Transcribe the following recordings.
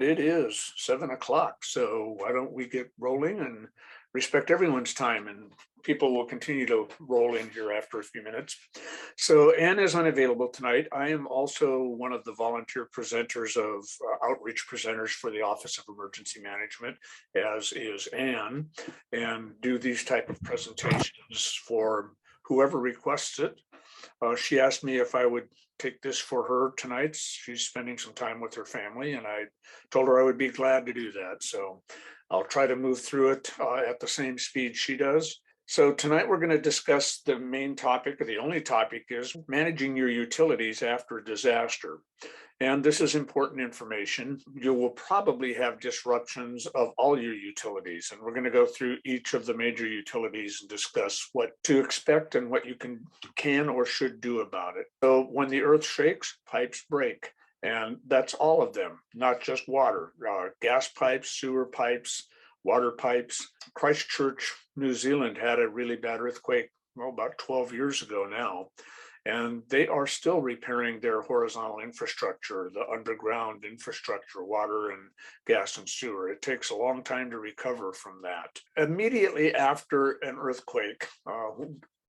It is 7 o'clock, so why don't we get rolling and respect everyone's time, and people will continue to roll in here after a few minutes. So Anne is unavailable tonight. I am also one of the volunteer presenters of outreach presenters for the Office of Emergency Management, as is Anne, and do these type of presentations for whoever requests it. She asked me if I would take this for her tonight. She's spending some time with her family, and I told her I would be glad to do that. So I'll try to move through it at the same speed she does. So tonight we're going to discuss the main topic, or the only topic, is managing your utilities after a disaster. And this is important information. You will probably have disruptions of all your utilities, and we're going to go through each of the major utilities and discuss what to expect and what you can or should do about it. So when the earth shakes, pipes break, and that's all of them, not just water, gas pipes, sewer pipes, water pipes. Christchurch, New Zealand had a really bad earthquake, well, about 12 years ago now. And they are still repairing their horizontal infrastructure, the underground infrastructure, water and gas and sewer. It takes a long time to recover from that. Immediately after an earthquake,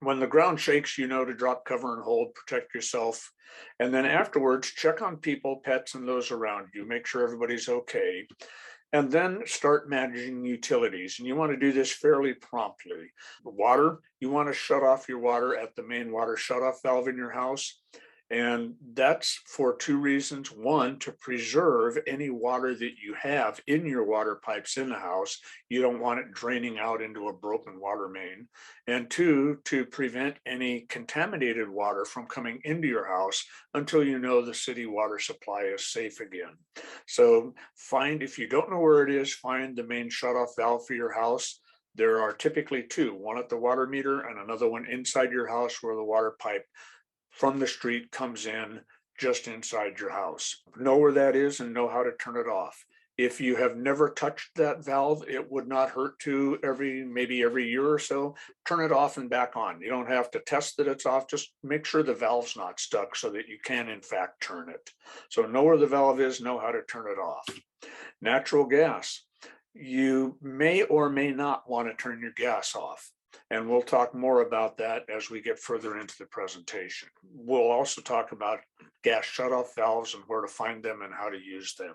when the ground shakes, you know to drop, cover, and hold, protect yourself. And then afterwards, check on people, pets, and those around you. Make sure everybody's okay. And then start managing utilities. And you want to do this fairly promptly. Water, you want to shut off your water at the main water shutoff valve in your house. And that's for two reasons. One, to preserve any water that you have in your water pipes in the house. You don't want it draining out into a broken water main. And two, to prevent any contaminated water from coming into your house until you know the city water supply is safe again. So if you don't know where it is, find the main shutoff valve for your house. There are typically two, one at the water meter and another one inside your house where the water pipe from the street comes in just inside your house. Know where that is and know how to turn it off. If you have never touched that valve, it would not hurt to maybe every year or so, turn it off and back on. You don't have to test that it's off, just make sure the valve's not stuck so that you can in fact turn it. So know where the valve is, know how to turn it off. Natural gas. You may or may not want to turn your gas off. And we'll talk more about that as we get further into the presentation. We'll also talk about gas shutoff valves and where to find them and how to use them.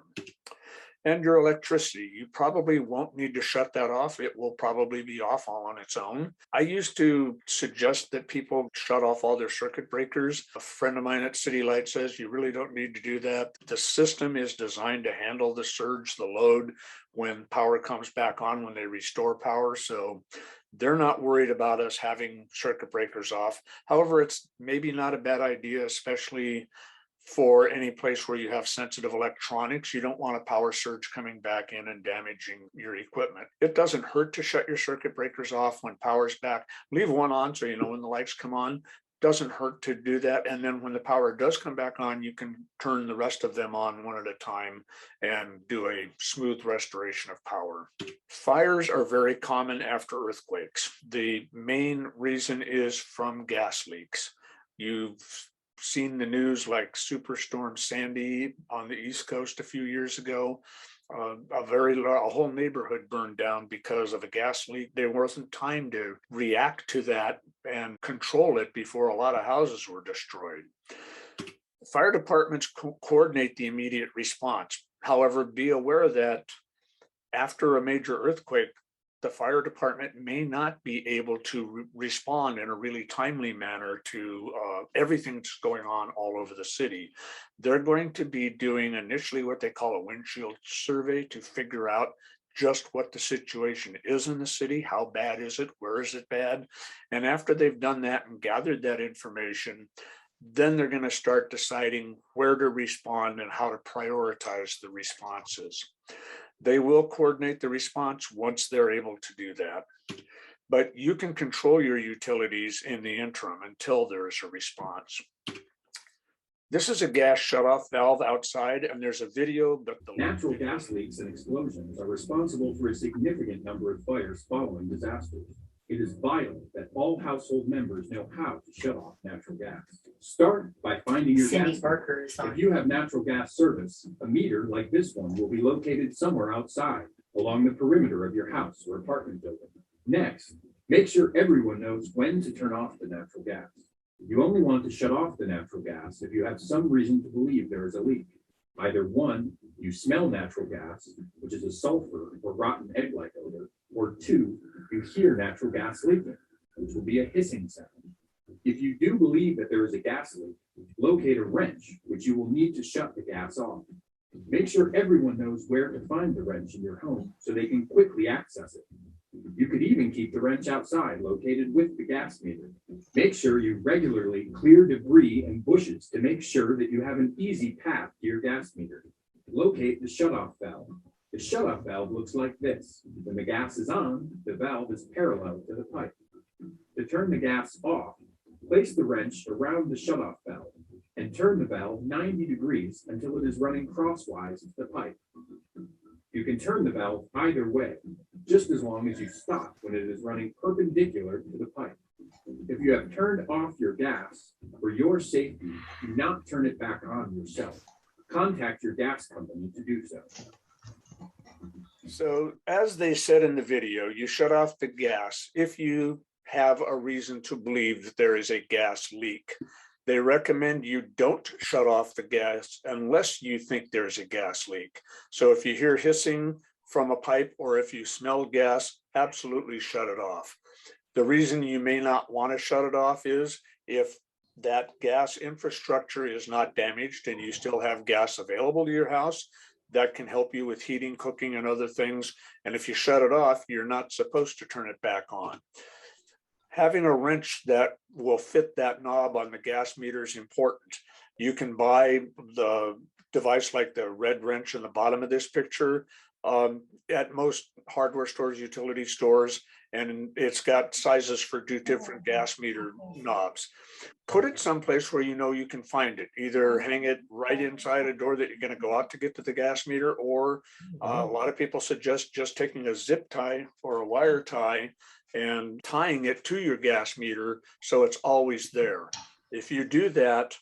And your electricity, you probably won't need to shut that off. It will probably be off all on its own. I used to suggest that people shut off all their circuit breakers. A friend of mine at City Light says you really don't need to do that. The system is designed to handle the surge, the load, when power comes back on, when they restore power. So they're not worried about us having circuit breakers off. However, it's maybe not a bad idea, especially for any place where you have sensitive electronics. You don't want a power surge coming back in and damaging your equipment. It doesn't hurt to shut your circuit breakers off when power's back. Leave one on so you know when the lights come on. Doesn't hurt to do that. And then when the power does come back on, you can turn the rest of them on one at a time and do a smooth restoration of power. Fires are very common after earthquakes. The main reason is from gas leaks. You've seen the news like Superstorm Sandy on the East Coast a few years ago. A whole neighborhood burned down because of a gas leak. There wasn't time to react to that and control it before a lot of houses were destroyed. Fire departments coordinate the immediate response. However, be aware that after a major earthquake, the fire department may not be able to respond in a really timely manner to everything that's going on all over the city. They're going to be doing initially what they call a windshield survey to figure out just what the situation is in the city. How bad is it? Where is it bad? And after they've done that and gathered that information, then they're going to start deciding where to respond and how to prioritize the responses. They will coordinate the response once they're able to do that. But you can control your utilities in the interim until there is a response. This is a gas shutoff valve outside, and there's a video. But the natural gas leaks and explosions are responsible for a significant number of fires following disasters. It is vital that all household members know how to shut off natural gas. Start by finding your Cindy gas. Barker is on. If you have natural gas service, a meter like this one will be located somewhere outside along the perimeter of your house or apartment building. Next, make sure everyone knows when to turn off the natural gas. You only want to shut off the natural gas if you have some reason to believe there is a leak. Either one, you smell natural gas, which is a sulfur or rotten egg-like odor, or two, you hear natural gas leaking, which will be a hissing sound. If you do believe that there is a gas leak, locate a wrench, which you will need to shut the gas off. Make sure everyone knows where to find the wrench in your home so they can quickly access it. You could even keep the wrench outside, located with the gas meter. Make sure you regularly clear debris and bushes to make sure that you have an easy path to your gas meter. Locate the shutoff valve. The shutoff valve looks like this. When the gas is on, the valve is parallel to the pipe. To turn the gas off, place the wrench around the shutoff valve and turn the valve 90 degrees until it is running crosswise to the pipe. You can turn the valve either way, just as long as you stop when it is running perpendicular to the pipe. If you have turned off your gas, for your safety, do not turn it back on yourself. Contact your gas company to do so. So as they said in the video, you shut off the gas if you have a reason to believe that there is a gas leak. They recommend you don't shut off the gas unless you think there's a gas leak. So if you hear hissing from a pipe or if you smell gas, absolutely shut it off. The reason you may not want to shut it off is if that gas infrastructure is not damaged and you still have gas available to your house, that can help you with heating, cooking, and other things. And if you shut it off, you're not supposed to turn it back on. Having a wrench that will fit that knob on the gas meter is important. You can buy the device like the red wrench in the bottom of this picture at most hardware stores, utility stores, and it's got sizes for different gas meter knobs. Put it someplace where you know you can find it. Either hang it right inside a door that you're going to go out to get to the gas meter, or a lot of people suggest just taking a zip tie or a wire tie and tying it to your gas meter so it's always there. If you do that,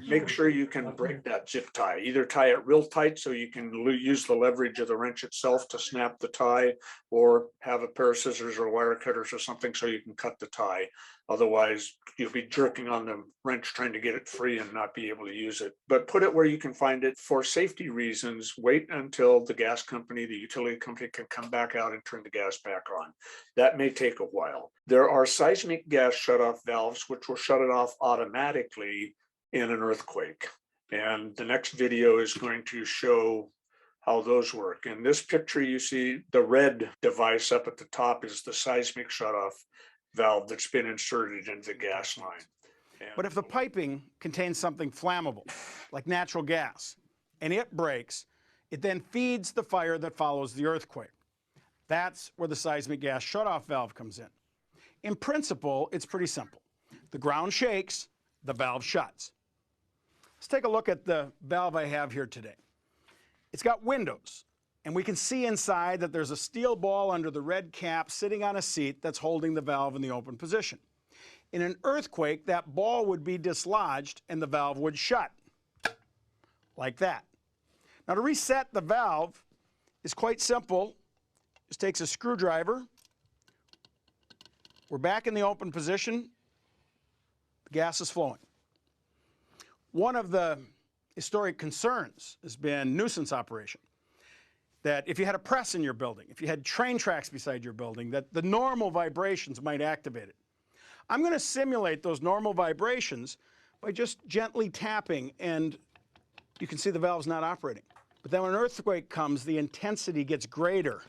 make sure you can break that zip tie. Either tie it real tight so you can use the leverage of the wrench itself to snap the tie, or have a pair of scissors or wire cutters or something so you can cut the tie. Otherwise, you'll be jerking on the wrench trying to get it free and not be able to use it. But put it where you can find it. For safety reasons, wait until the gas company, the utility company, can come back out and turn the gas back on. That may take a while. There are seismic gas shutoff valves which will shut it off automatically in an earthquake. And the next video is going to show how those work. In this picture, you see the red device up at the top is the seismic shutoff valve that's been inserted into the gas line. But if the piping contains something flammable, like natural gas, and it breaks, it then feeds the fire that follows the earthquake. That's where the seismic gas shutoff valve comes in. In principle, it's pretty simple. The ground shakes, the valve shuts. Let's take a look at the valve I have here today. It's got windows, and we can see inside that there's a steel ball under the red cap sitting on a seat that's holding the valve in the open position. In an earthquake, that ball would be dislodged and the valve would shut, like that. Now, to reset the valve is quite simple. Just takes a screwdriver. We're back in the open position. The gas is flowing. One of the historic concerns has been nuisance operation. That if you had a press in your building, if you had train tracks beside your building, that the normal vibrations might activate it. I'm going to simulate those normal vibrations by just gently tapping, and you can see the valve's not operating. But then when an earthquake comes, the intensity gets greater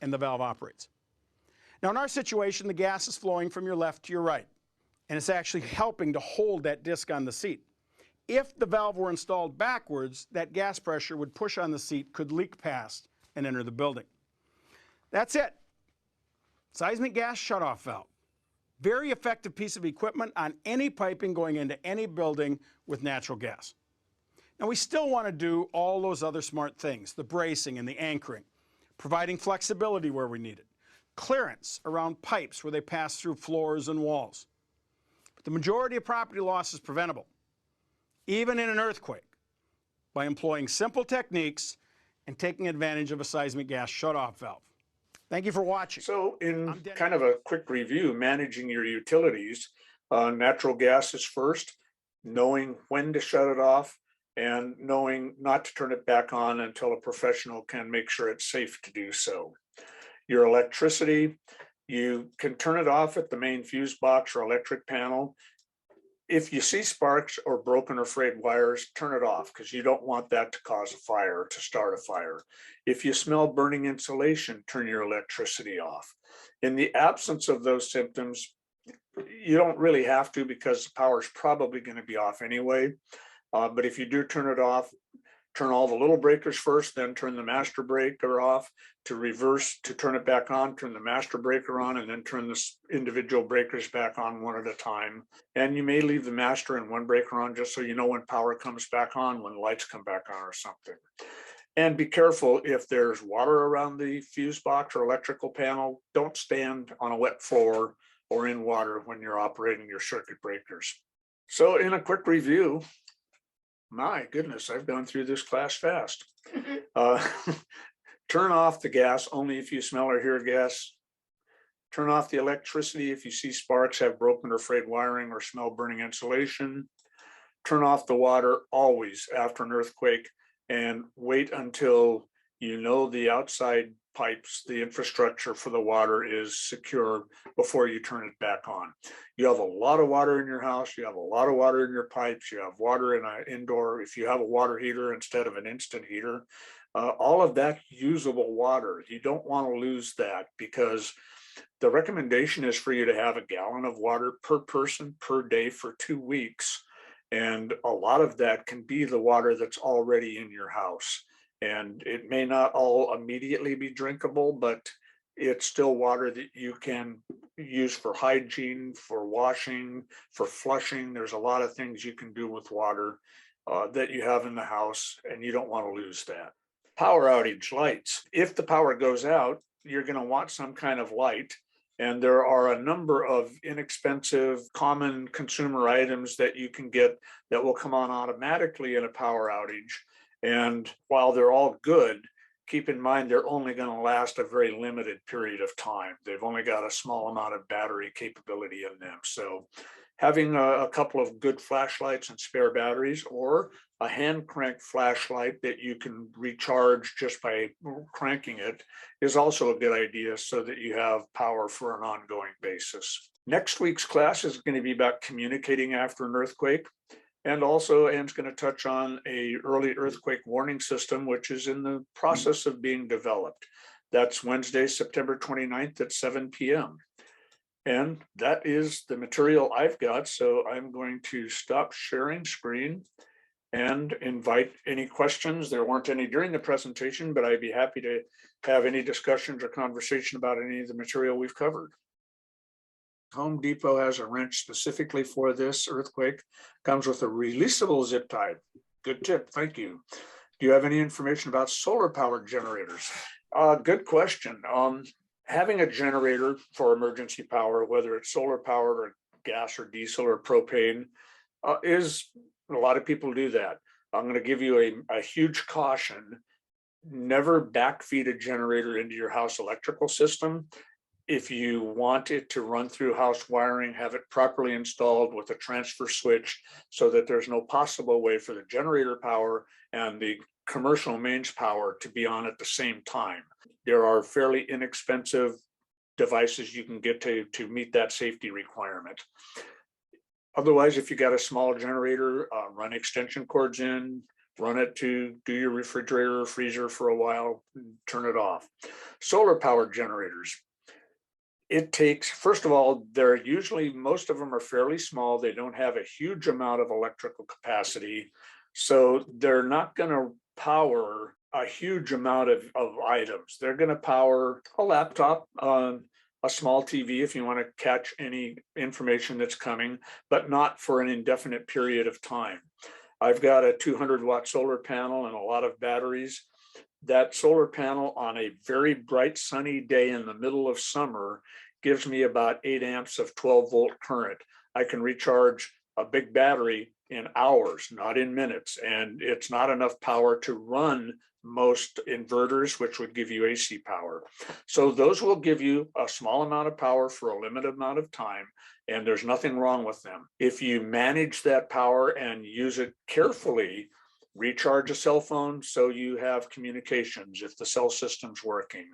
and the valve operates. Now in our situation, the gas is flowing from your left to your right, and it's actually helping to hold that disc on the seat. If the valve were installed backwards, that gas pressure would push on the seat, could leak past and enter the building. That's it. Seismic gas shutoff valve. Very effective piece of equipment on any piping going into any building with natural gas. Now we still want to do all those other smart things, the bracing and the anchoring, providing flexibility where we need it, clearance around pipes where they pass through floors and walls. The majority of property loss is preventable, even in an earthquake, by employing simple techniques and taking advantage of a seismic gas shutoff valve. Thank you for watching. So in kind of a quick review, managing your utilities, natural gas is first, knowing when to shut it off and knowing not to turn it back on until a professional can make sure it's safe to do so. Your electricity, you can turn it off at the main fuse box or electric panel. If you see sparks or broken or frayed wires, turn it off because you don't want that to cause a fire, to start a fire. If you smell burning insulation, turn your electricity off. In the absence of those symptoms, you don't really have to because the power is probably going to be off anyway. But if you do turn it off, turn all the little breakers first, then turn the master breaker off. To reverse, to turn it back on, turn the master breaker on, and then turn the individual breakers back on one at a time. And you may leave the master and one breaker on just so you know when power comes back on, when lights come back on or something. And be careful if there's water around the fuse box or electrical panel, don't stand on a wet floor or in water when you're operating your circuit breakers. So in a quick review, my goodness, I've gone through this class fast. Turn off the gas only if you smell or hear gas. Turn off the electricity if you see sparks, have broken or frayed wiring, or smell burning insulation. Turn off the water always after an earthquake and wait until you know the outside pipes, the infrastructure for the water is secure before you turn it back on. You have a lot of water in your house, you have a lot of water in your pipes, you have water in an indoor, if you have a water heater instead of an instant heater, all of that usable water, you don't want to lose that because the recommendation is for you to have a gallon of water per person per day for 2 weeks. And a lot of that can be the water that's already in your house. And it may not all immediately be drinkable, but it's still water that you can use for hygiene, for washing, for flushing. There's a lot of things you can do with water that you have in the house, and you don't want to lose that. Power outage lights. If the power goes out, you're going to want some kind of light. And there are a number of inexpensive, common consumer items that you can get that will come on automatically in a power outage. And while they're all good, keep in mind they're only going to last a very limited period of time. They've only got a small amount of battery capability in them. So having a couple of good flashlights and spare batteries, or a hand crank flashlight that you can recharge just by cranking it, is also a good idea so that you have power for an ongoing basis. Next week's class is going to be about communicating after an earthquake. And also, Anne's going to touch on an early earthquake warning system, which is in the process of being developed. That's Wednesday, September 29th at 7 p.m. And that is the material I've got. So I'm going to stop sharing screen and invite any questions. There weren't any during the presentation, but I'd be happy to have any discussions or conversation about any of the material we've covered. Home Depot has a wrench specifically for this earthquake. Comes with a releasable zip tie. Good tip, thank you. Do you have any information about solar powered generators? Good question. Having a generator for emergency power, whether it's solar powered or gas or diesel or propane, is a lot of people do that. I'm going to give you a huge caution. Never backfeed a generator into your house electrical system. If you want it to run through house wiring, have it properly installed with a transfer switch so that there's no possible way for the generator power and the commercial mains power to be on at the same time. There are fairly inexpensive devices you can get to meet that safety requirement. Otherwise, if you got a small generator, run extension cords in, run it to do your refrigerator or freezer for a while, turn it off. Solar powered generators. It takes, first of all, they're usually, most of them are fairly small. They don't have a huge amount of electrical capacity. So they're not going to power a huge amount of items. They're going to power a laptop, a small TV if you want to catch any information that's coming, but not for an indefinite period of time. I've got a 200-watt solar panel and a lot of batteries. That solar panel on a very bright sunny day in the middle of summer gives me about 8 amps of 12-volt current. I can recharge a big battery in hours, not in minutes. And it's not enough power to run most inverters, which would give you AC power. So those will give you a small amount of power for a limited amount of time, and there's nothing wrong with them. If you manage that power and use it carefully, recharge a cell phone so you have communications if the cell system's working.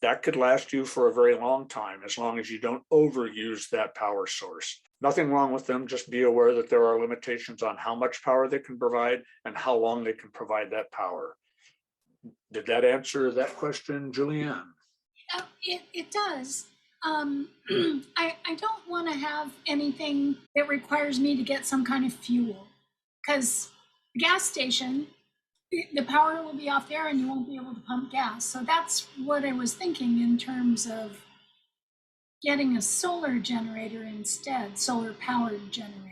That could last you for a very long time, as long as you don't overuse that power source. Nothing wrong with them, just be aware that there are limitations on how much power they can provide and how long they can provide that power. Did that answer that question, Julianne? It does. I don't want to have anything that requires me to get some kind of fuel, because the gas station, the power will be off there and you won't be able to pump gas. So that's what I was thinking in terms of getting a solar generator instead, solar powered generator.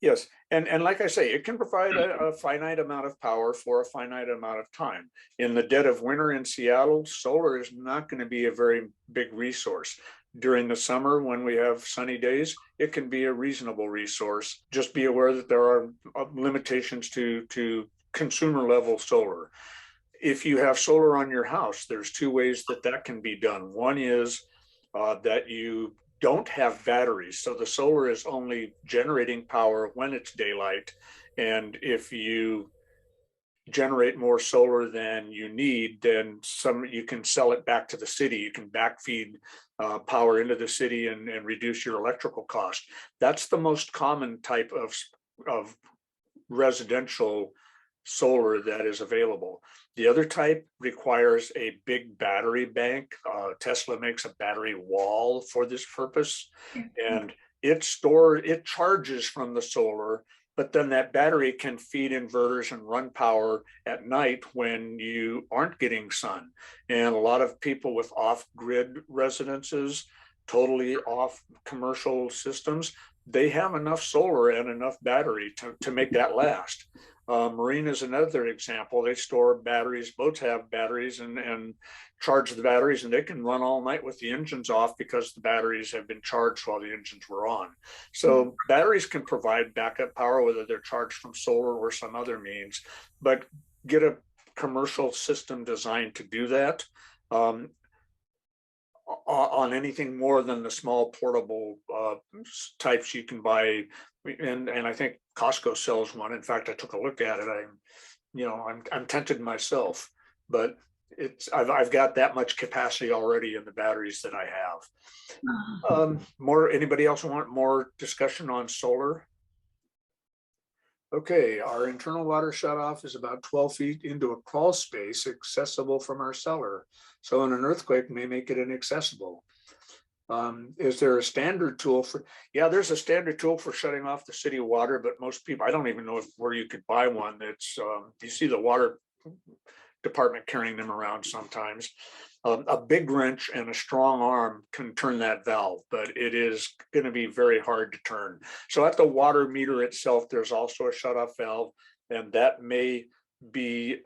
Yes, and like I say, it can provide a finite amount of power for a finite amount of time. In the dead of winter in Seattle, solar is not going to be a very big resource. During the summer, when we have sunny days, it can be a reasonable resource. Just be aware that there are limitations to consumer level solar. If you have solar on your house, there's two ways that that can be done. One is that you don't have batteries. So the solar is only generating power when it's daylight. And if you generate more solar than you need, then you can sell it back to the city. You can backfeed power into the city and reduce your electrical cost. That's the most common type of residential solar that is available. The other type requires a big battery bank. Tesla makes a battery wall for this purpose, and it charges from the solar, but then that battery can feed inverters and run power at night when you aren't getting sun. And a lot of people with off-grid residences, totally off commercial systems, they have enough solar and enough battery to make that last. Marine is another example. They store batteries, boats have batteries and charge the batteries, and they can run all night with the engines off because the batteries have been charged while the engines were on. So batteries can provide backup power, whether they're charged from solar or some other means, but get a commercial system designed to do that. On anything more than the small portable types you can buy, and I think Costco sells one. In fact, I took a look at it. I'm tempted myself, but I've got that much capacity already in the batteries that I have. Anybody else want more discussion on solar? Okay, our internal water shutoff is about 12 feet into a crawl space accessible from our cellar. So an earthquake may make it inaccessible. Is there a standard tool for? Yeah, there's a standard tool for shutting off the city water, but most people, I don't even know where you could buy one. That's you see the water department carrying them around sometimes. A big wrench and a strong arm can turn that valve, but it is going to be very hard to turn. So at the water meter itself, there's also a shutoff valve, and that may be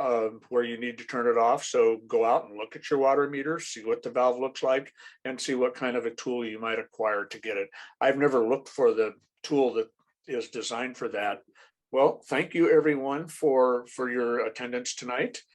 where you need to turn it off. So go out and look at your water meter, see what the valve looks like, and see what kind of a tool you might acquire to get it. I've never looked for the tool that is designed for that. Well, thank you everyone for your attendance tonight.